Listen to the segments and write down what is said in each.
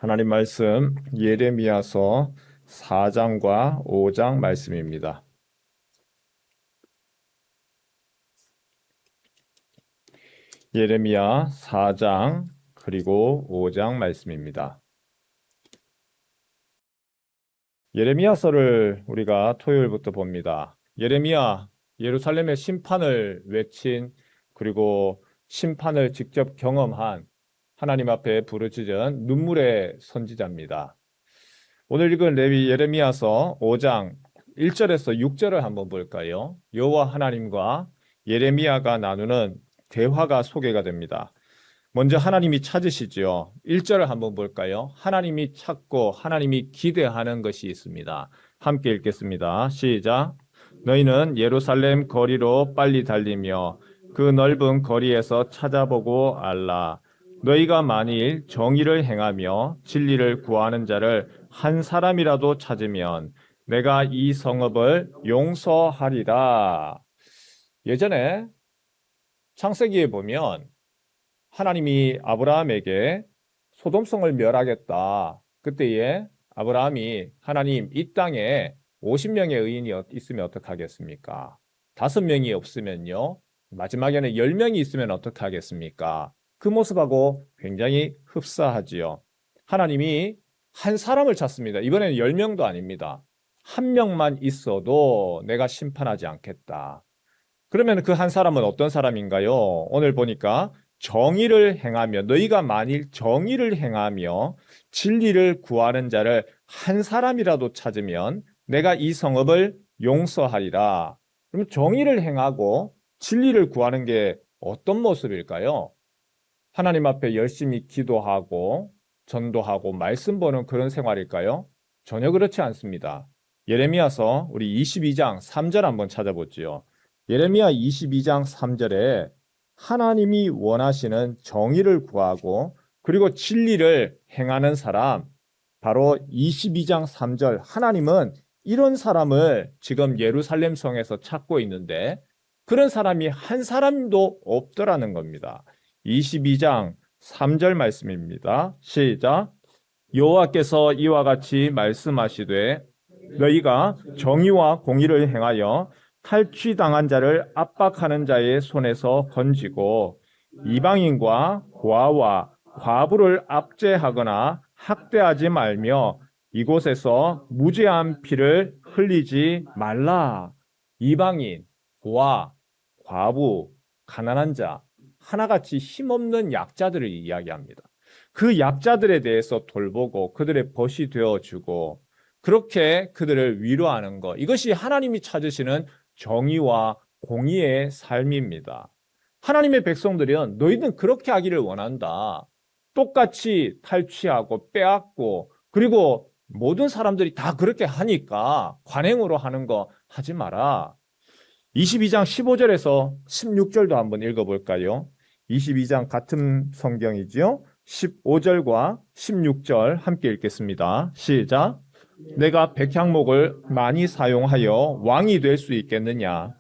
하나님 말씀 예레미야서 4장과 5장 말씀입니다. 예레미야 4장 그리고 5장 말씀입니다. 예레미야서를 우리가 토요일부터 봅니다. 예레미야, 예루살렘의 심판을 외친 그리고 심판을 직접 경험한 하나님 앞에 부르짖은 눈물의 선지자입니다. 오늘 읽은 예레미야서 5장 1절에서 6절을 한번 볼까요? 여호와 하나님과 예레미야가 나누는 대화가 소개가 됩니다. 먼저 하나님이 찾으시죠. 1절을 한번 볼까요? 하나님이 찾고 하나님이 기대하는 것이 있습니다. 함께 읽겠습니다. 시작. 너희는 예루살렘 거리로 빨리 달리며 그 넓은 거리에서 찾아보고 알라. 너희가 만일 정의를 행하며 진리를 구하는 자를 한 사람이라도 찾으면 내가 이 성읍을 용서하리라. 예전에 창세기에 보면 하나님이 아브라함에게 소돔성을 멸하겠다. 그때에 아브라함이 하나님 이 땅에 50명의 의인이 있으면 어떡하겠습니까? 5명이 없으면요. 마지막에는 10명이 있으면 어떡하겠습니까? 그 모습하고 굉장히 흡사하지요. 하나님이 한 사람을 찾습니다. 이번에는 10명도 아닙니다. 한 명만 있어도 내가 심판하지 않겠다. 그러면 그 한 사람은 어떤 사람인가요? 오늘 보니까 정의를 행하며 너희가 만일 정의를 행하며 진리를 구하는 자를 한 사람이라도 찾으면 내가 이 성읍을 용서하리라. 그럼 정의를 행하고 진리를 구하는 게 어떤 모습일까요? 하나님 앞에 열심히 기도하고 전도하고 말씀 보는 그런 생활일까요? 전혀 그렇지 않습니다. 예레미야서 우리 22장 3절 한번 찾아보지요. 예레미야 22장 3절에 하나님이 원하시는 정의를 구하고 그리고 진리를 행하는 사람, 바로 22장 3절, 하나님은 이런 사람을 지금 예루살렘 성에서 찾고 있는데 그런 사람이 한 사람도 없더라는 겁니다. 22장 3절 말씀입니다. 시작. 여호와께서 이와 같이 말씀하시되 너희가 정의와 공의를 행하여 탈취당한 자를 압박하는 자의 손에서 건지고 이방인과 고아와 과부를 압제하거나 학대하지 말며 이곳에서 무죄한 피를 흘리지 말라. 이방인, 고아, 과부, 가난한 자, 하나같이 힘없는 약자들을 이야기합니다. 그 약자들에 대해서 돌보고 그들의 벗이 되어주고 그렇게 그들을 위로하는 것, 이것이 하나님이 찾으시는 정의와 공의의 삶입니다. 하나님의 백성들은 너희는 그렇게 하기를 원한다. 똑같이 탈취하고 빼앗고 그리고 모든 사람들이 다 그렇게 하니까 관행으로 하는 거 하지 마라. 22장 15절에서 16절도 한번 읽어볼까요? 22장 같은 성경이지요? 15절과 16절 함께 읽겠습니다. 시작. 내가 백향목을 많이 사용하여 왕이 될 수 있겠느냐?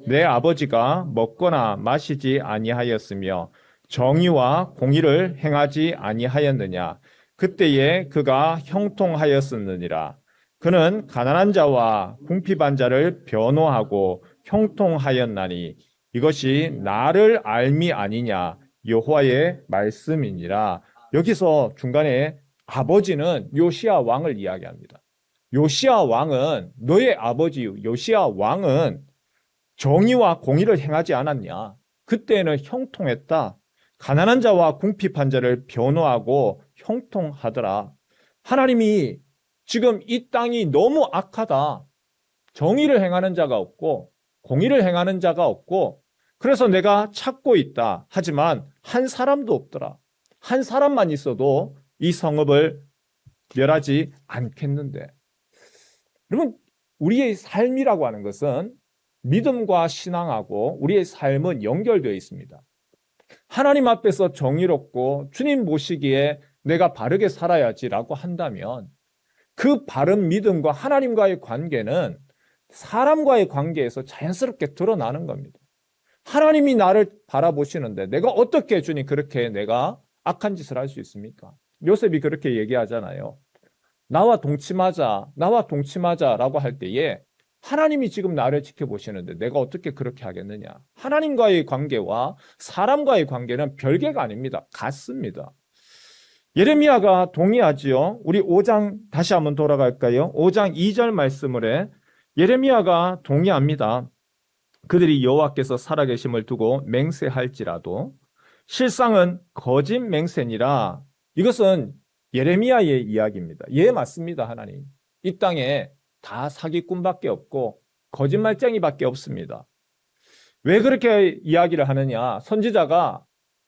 내 아버지가 먹거나 마시지 아니하였으며 정의와 공의를 행하지 아니하였느냐? 그때에 그가 형통하였었느니라. 그는 가난한 자와 궁핍한 자를 변호하고 형통하였나니 이것이 나를 알미 아니냐? 여호와의 말씀이니라. 여기서 중간에 아버지는 요시야 왕을 이야기합니다. 요시야 왕은 너의 아버지 요시야 왕은 정의와 공의를 행하지 않았냐? 그때는 형통했다. 가난한 자와 궁핍한 자를 변호하고 형통하더라. 하나님이 지금 이 땅이 너무 악하다. 정의를 행하는 자가 없고 공의를 행하는 자가 없고 그래서 내가 찾고 있다. 하지만 한 사람도 없더라. 한 사람만 있어도 이 성읍을 멸하지 않겠는데. 여러분, 우리의 삶이라고 하는 것은 믿음과 신앙하고 우리의 삶은 연결되어 있습니다. 하나님 앞에서 정의롭고 주님 모시기에 내가 바르게 살아야지라고 한다면 그 바른 믿음과 하나님과의 관계는 사람과의 관계에서 자연스럽게 드러나는 겁니다. 하나님이 나를 바라보시는데 내가 어떻게 주님 그렇게 내가 악한 짓을 할 수 있습니까? 요셉이 그렇게 얘기하잖아요. 나와 동침하자, 나와 동침하자라고 할 때에 하나님이 지금 나를 지켜보시는데 내가 어떻게 그렇게 하겠느냐. 하나님과의 관계와 사람과의 관계는 별개가 아닙니다. 같습니다. 예레미야가 동의하지요. 우리 5장 다시 한번 돌아갈까요? 5장 2절 말씀을 해. 예레미야가 동의합니다. 그들이 여호와께서 살아계심을 두고 맹세할지라도 실상은 거짓 맹세니라. 이것은 예레미야의 이야기입니다. 예, 맞습니다, 하나님. 이 땅에 다 사기꾼밖에 없고 거짓말쟁이밖에 없습니다. 왜 그렇게 이야기를 하느냐? 선지자가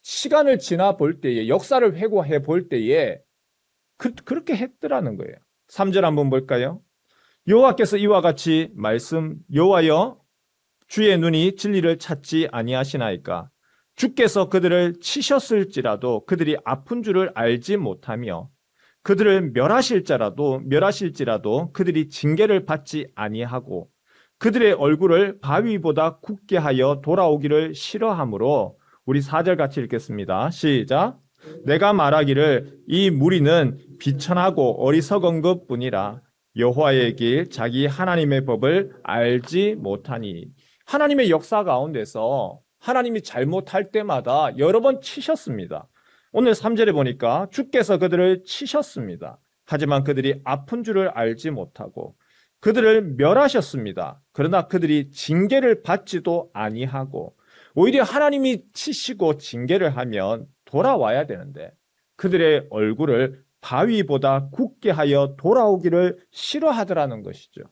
시간을 지나 볼 때에, 역사를 회고해 볼 때에 그렇게 했더라는 거예요. 3절 한번 볼까요? 여호와께서 이와 같이 여호와여 주의 눈이 진리를 찾지 아니하시나이까 주께서 그들을 치셨을지라도 그들이 아픈 줄을 알지 못하며 그들을 멸하실지라도 그들이 징계를 받지 아니하고 그들의 얼굴을 바위보다 굳게 하여 돌아오기를 싫어하므로 우리 4절 같이 읽겠습니다. 시작. 내가 말하기를 이 무리는 비천하고 어리석은 것뿐이라 여호와의 길 자기 하나님의 법을 알지 못하니. 하나님의 역사 가운데서 하나님이 잘못할 때마다 여러 번 치셨습니다. 오늘 3절에 보니까 주께서 그들을 치셨습니다. 하지만 그들이 아픈 줄을 알지 못하고 그들을 멸하셨습니다. 그러나 그들이 징계를 받지도 아니하고 오히려 하나님이 치시고 징계를 하면 돌아와야 되는데 그들의 얼굴을 바위보다 굳게 하여 돌아오기를 싫어하더라는 것이죠.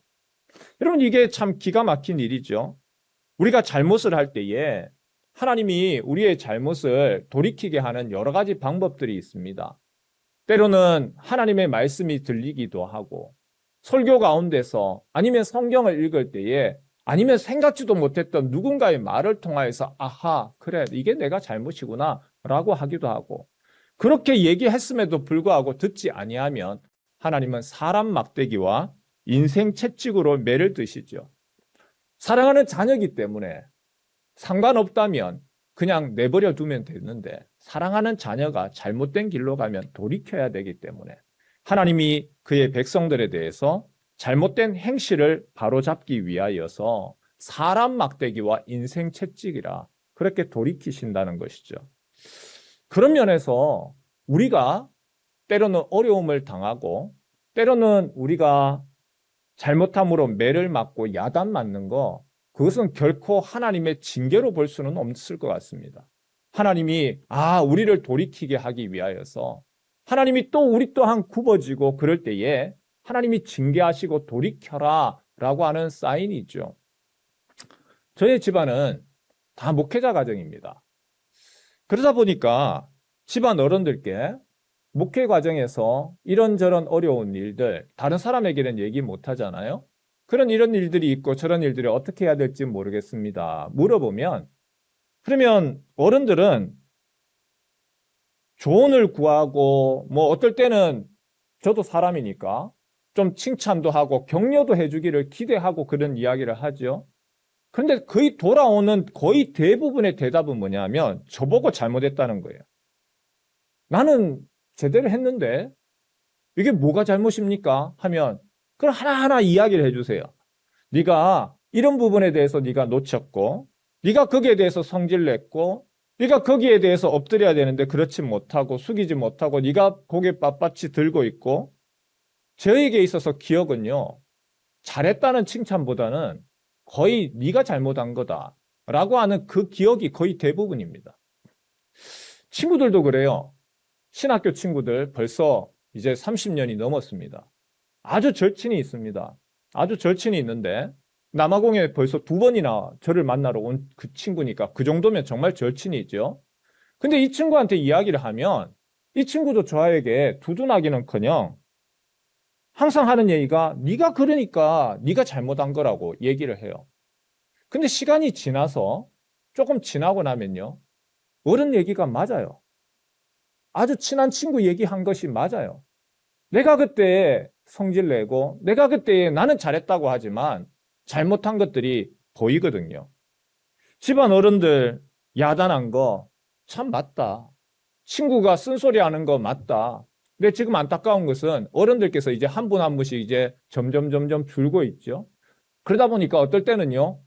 여러분, 이게 참 기가 막힌 일이죠. 우리가 잘못을 할 때에 하나님이 우리의 잘못을 돌이키게 하는 여러 가지 방법들이 있습니다. 때로는 하나님의 말씀이 들리기도 하고 설교 가운데서 아니면 성경을 읽을 때에 아니면 생각지도 못했던 누군가의 말을 통하여서 아하, 그래, 이게 내가 잘못이구나 라고 하기도 하고 그렇게 얘기했음에도 불구하고 듣지 아니하면 하나님은 사람 막대기와 인생 채찍으로 매를 드시죠. 사랑하는 자녀이기 때문에 상관없다면 그냥 내버려 두면 되는데 사랑하는 자녀가 잘못된 길로 가면 돌이켜야 되기 때문에 하나님이 그의 백성들에 대해서 잘못된 행실을 바로잡기 위하여서 사람 막대기와 인생 채찍이라 그렇게 돌이키신다는 것이죠. 그런 면에서 우리가 때로는 어려움을 당하고 때로는 우리가 잘못함으로 매를 맞고 야단 맞는 거 그것은 결코 하나님의 징계로 볼 수는 없을 것 같습니다. 하나님이 우리를 돌이키게 하기 위하여서 하나님이 또 우리 또한 굽어지고 그럴 때에 하나님이 징계하시고 돌이켜라 라고 하는 사인이죠. 저희 집안은 다 목회자 가정입니다. 그러다 보니까 집안 어른들께 목회 과정에서 이런저런 어려운 일들 다른 사람에게는 얘기 못 하잖아요. 이런 일들이 있고 저런 일들이 어떻게 해야 될지 모르겠습니다. 물어보면 그러면 어른들은 조언을 구하고 어떨 때는 저도 사람이니까 좀 칭찬도 하고 격려도 해주기를 기대하고 그런 이야기를 하죠. 그런데 거의 대부분의 대답은 뭐냐면 저보고 잘못했다는 거예요. 나는 제대로 했는데 이게 뭐가 잘못입니까? 하면 그럼 하나하나 이야기를 해주세요. 네가 이런 부분에 대해서 네가 놓쳤고 네가 거기에 대해서 성질 냈고 네가 거기에 대해서 엎드려야 되는데 그렇지 못하고 숙이지 못하고 네가 고개 빳빳이 들고 있고 저에게 있어서 기억은요. 잘했다는 칭찬보다는 거의 네가 잘못한 거다라고 하는 그 기억이 거의 대부분입니다. 친구들도 그래요. 신학교 친구들 벌써 이제 30년이 넘었습니다. 아주 절친이 있습니다. 아주 절친이 있는데 남아공에 벌써 2번이나 저를 만나러 온 그 친구니까 그 정도면 정말 절친이죠. 근데 이 친구한테 이야기를 하면 이 친구도 저에게 두둔하기는커녕 항상 하는 얘기가 네가 그러니까 네가 잘못한 거라고 얘기를 해요. 근데 시간이 지나서 조금 지나고 나면요. 어른 얘기가 맞아요. 아주 친한 친구 얘기한 것이 맞아요. 내가 그때 성질내고 내가 그때 나는 잘했다고 하지만 잘못한 것들이 보이거든요. 집안 어른들 야단한 거 참 맞다. 친구가 쓴소리하는 거 맞다. 근데 지금 안타까운 것은 어른들께서 이제 한 분 한 분씩 이제 점점 줄고 있죠. 그러다 보니까 어떨 때는요,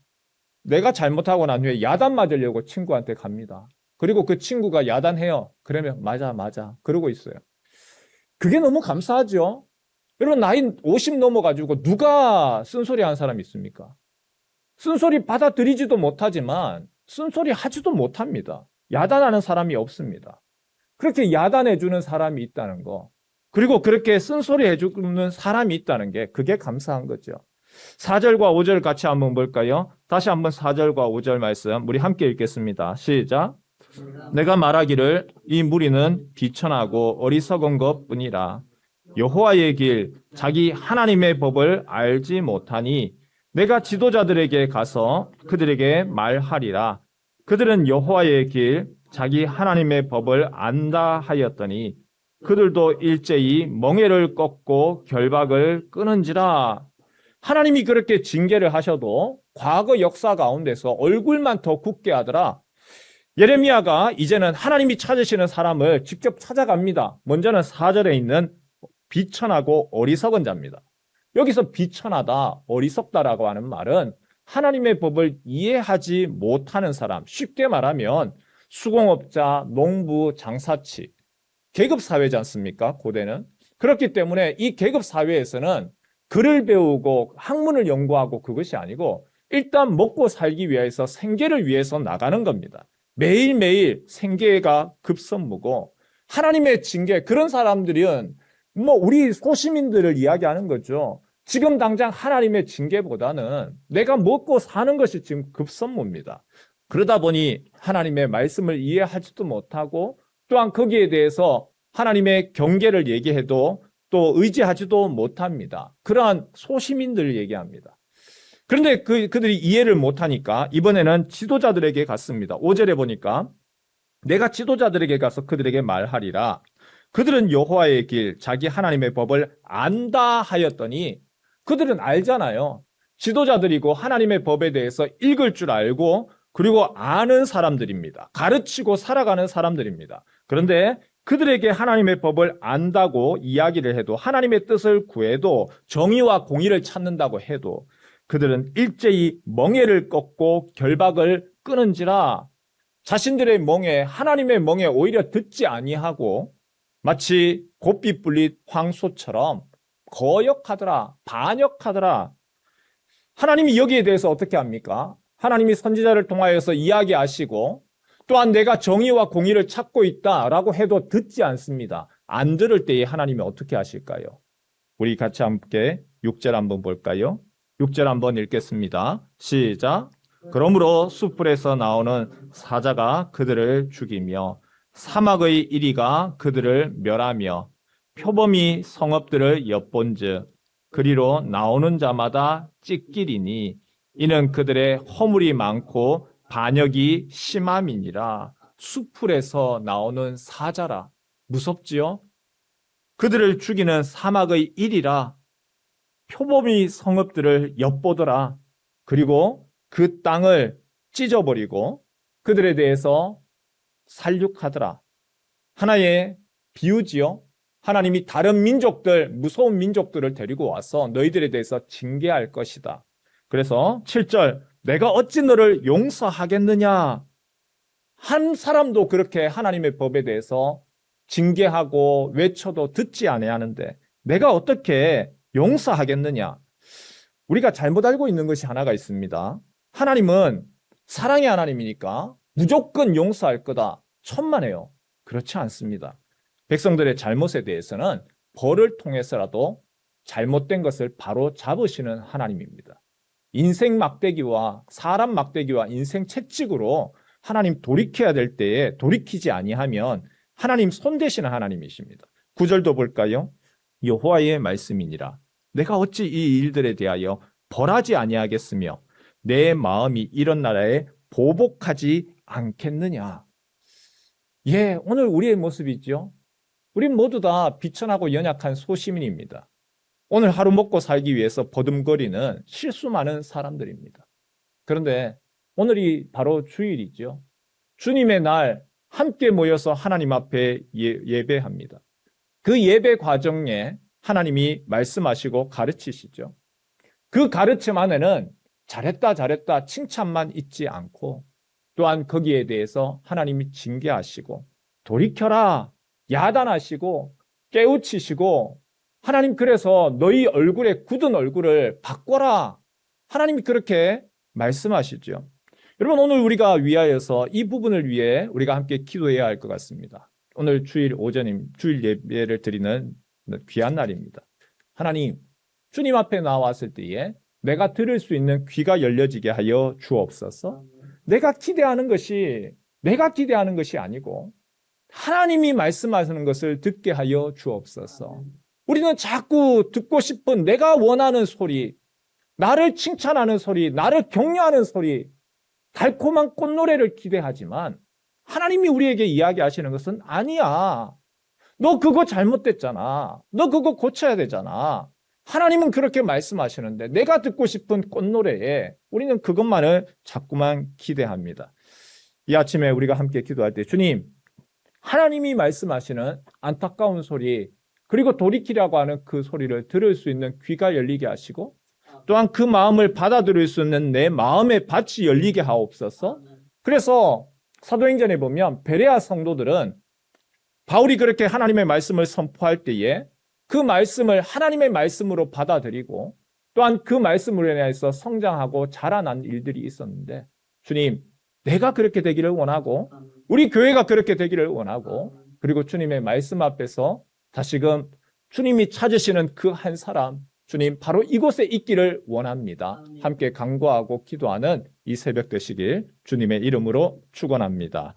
내가 잘못하고 난 후에 야단 맞으려고 친구한테 갑니다. 그리고 그 친구가 야단해요. 그러면 맞아. 그러고 있어요. 그게 너무 감사하죠. 여러분, 나이 50 넘어가지고 누가 쓴소리 한 사람이 있습니까? 쓴소리 받아들이지도 못하지만 쓴소리 하지도 못합니다. 야단하는 사람이 없습니다. 그렇게 야단해주는 사람이 있다는 거, 그리고 그렇게 쓴소리 해주는 사람이 있다는 게 그게 감사한 거죠. 4절과 5절 같이 한번 볼까요? 다시 한번 4절과 5절 말씀 우리 함께 읽겠습니다. 시작. 내가 말하기를 이 무리는 비천하고 어리석은 것뿐이라. 여호와의 길 자기 하나님의 법을 알지 못하니 내가 지도자들에게 가서 그들에게 말하리라. 그들은 여호와의 길 자기 하나님의 법을 안다 하였더니 그들도 일제히 멍에를 꺾고 결박을 끊은지라. 하나님이 그렇게 징계를 하셔도 과거 역사 가운데서 얼굴만 더 굳게 하더라. 예레미야가 이제는 하나님이 찾으시는 사람을 직접 찾아갑니다. 먼저는 4절에 있는 비천하고 어리석은 자입니다. 여기서 비천하다, 어리석다라고 하는 말은 하나님의 법을 이해하지 못하는 사람, 쉽게 말하면 수공업자, 농부, 장사치, 계급사회지 않습니까? 고대는. 그렇기 때문에 이 계급사회에서는 글을 배우고 학문을 연구하고 그것이 아니고 일단 먹고 살기 위해서 생계를 위해서 나가는 겁니다. 매일매일 생계가 급선무고 하나님의 징계, 그런 사람들은 우리 소시민들을 이야기하는 거죠. 지금 당장 하나님의 징계보다는 내가 먹고 사는 것이 지금 급선무입니다. 그러다 보니 하나님의 말씀을 이해하지도 못하고 또한 거기에 대해서 하나님의 경계를 얘기해도 또 의지하지도 못합니다. 그러한 소시민들을 얘기합니다. 그런데 그들이 이해를 못하니까 이번에는 지도자들에게 갔습니다. 5절에 보니까 내가 지도자들에게 가서 그들에게 말하리라. 그들은 여호와의 길, 자기 하나님의 법을 안다 하였더니 그들은 알잖아요. 지도자들이고 하나님의 법에 대해서 읽을 줄 알고 그리고 아는 사람들입니다. 가르치고 살아가는 사람들입니다. 그런데 그들에게 하나님의 법을 안다고 이야기를 해도, 하나님의 뜻을 구해도, 정의와 공의를 찾는다고 해도 그들은 일제히 멍에를 꺾고 결박을 끊은지라. 자신들의 멍에, 하나님의 멍에 오히려 듣지 아니하고 마치 곱비 뿔린 황소처럼 거역하더라, 반역하더라. 하나님이 여기에 대해서 어떻게 합니까? 하나님이 선지자를 통하여서 이야기하시고 또한 내가 정의와 공의를 찾고 있다라고 해도 듣지 않습니다. 안 들을 때에 하나님이 어떻게 하실까요? 우리 같이 함께 6절 한번 볼까요? 6절 한번 읽겠습니다. 시작. 그러므로 숯불에서 나오는 사자가 그들을 죽이며 사막의 이리가 그들을 멸하며 표범이 성읍들을 엿본즉 그리로 나오는 자마다 찢기리니 이는 그들의 허물이 많고 반역이 심함이니라. 숯불에서 나오는 사자라. 무섭지요? 그들을 죽이는 사막의 일이라. 표범이 성읍들을 엿보더라. 그리고 그 땅을 찢어버리고 그들에 대해서 살육하더라. 하나의 비유지요. 하나님이 다른 민족들, 무서운 민족들을 데리고 와서 너희들에 대해서 징계할 것이다. 그래서 7절, 내가 어찌 너를 용서하겠느냐? 한 사람도 그렇게 하나님의 법에 대해서 징계하고 외쳐도 듣지 아니하는데 내가 어떻게 용서하겠느냐? 우리가 잘못 알고 있는 것이 하나가 있습니다. 하나님은 사랑의 하나님이니까 무조건 용서할 거다. 천만에요. 그렇지 않습니다. 백성들의 잘못에 대해서는 벌을 통해서라도 잘못된 것을 바로 잡으시는 하나님입니다. 인생 막대기와 사람 막대기와 인생 채찍으로 하나님 돌이켜야 될 때에 돌이키지 아니하면 하나님 손대시는 하나님이십니다. 9절도 볼까요? 여호와의 말씀이니라. 내가 어찌 이 일들에 대하여 벌하지 아니하겠으며 내 마음이 이런 나라에 보복하지 않겠느냐. 예, 오늘 우리의 모습이죠. 우린 모두 다 비천하고 연약한 소시민입니다. 오늘 하루 먹고 살기 위해서 버듬거리는 실수 많은 사람들입니다. 그런데 오늘이 바로 주일이죠. 주님의 날 함께 모여서 하나님 앞에 예배합니다. 그 예배 과정에 하나님이 말씀하시고 가르치시죠. 그 가르침 안에는 잘했다, 잘했다, 칭찬만 있지 않고 또한 거기에 대해서 하나님이 징계하시고 돌이켜라, 야단하시고 깨우치시고 하나님 그래서 너희 얼굴에 굳은 얼굴을 바꿔라. 하나님이 그렇게 말씀하시죠. 여러분 오늘 우리가 위하여서 이 부분을 위해 우리가 함께 기도해야 할 것 같습니다. 오늘 주일 주일 예배를 드리는 귀한 날입니다. 하나님, 주님 앞에 나왔을 때에 내가 들을 수 있는 귀가 열려지게 하여 주옵소서. 내가 기대하는 것이 아니고 하나님이 말씀하시는 것을 듣게 하여 주옵소서. 우리는 자꾸 듣고 싶은 내가 원하는 소리, 나를 칭찬하는 소리, 나를 격려하는 소리, 달콤한 꽃노래를 기대하지만 하나님이 우리에게 이야기하시는 것은 아니야. 너 그거 잘못됐잖아. 너 그거 고쳐야 되잖아. 하나님은 그렇게 말씀하시는데 내가 듣고 싶은 꽃노래에 우리는 그것만을 자꾸만 기대합니다. 이 아침에 우리가 함께 기도할 때 주님, 하나님이 말씀하시는 안타까운 소리 그리고 돌이키라고 하는 그 소리를 들을 수 있는 귀가 열리게 하시고 또한 그 마음을 받아들일 수 있는 내 마음의 밭이 열리게 하옵소서. 그래서 사도행전에 보면 베레아 성도들은 바울이 그렇게 하나님의 말씀을 선포할 때에 그 말씀을 하나님의 말씀으로 받아들이고 또한 그 말씀으로 인해서 성장하고 자라난 일들이 있었는데 주님, 내가 그렇게 되기를 원하고 우리 교회가 그렇게 되기를 원하고 그리고 주님의 말씀 앞에서 다시금 주님이 찾으시는 그 한 사람 주님 바로 이곳에 있기를 원합니다. 함께 간구하고 기도하는 이 새벽 되시길 주님의 이름으로 축원합니다.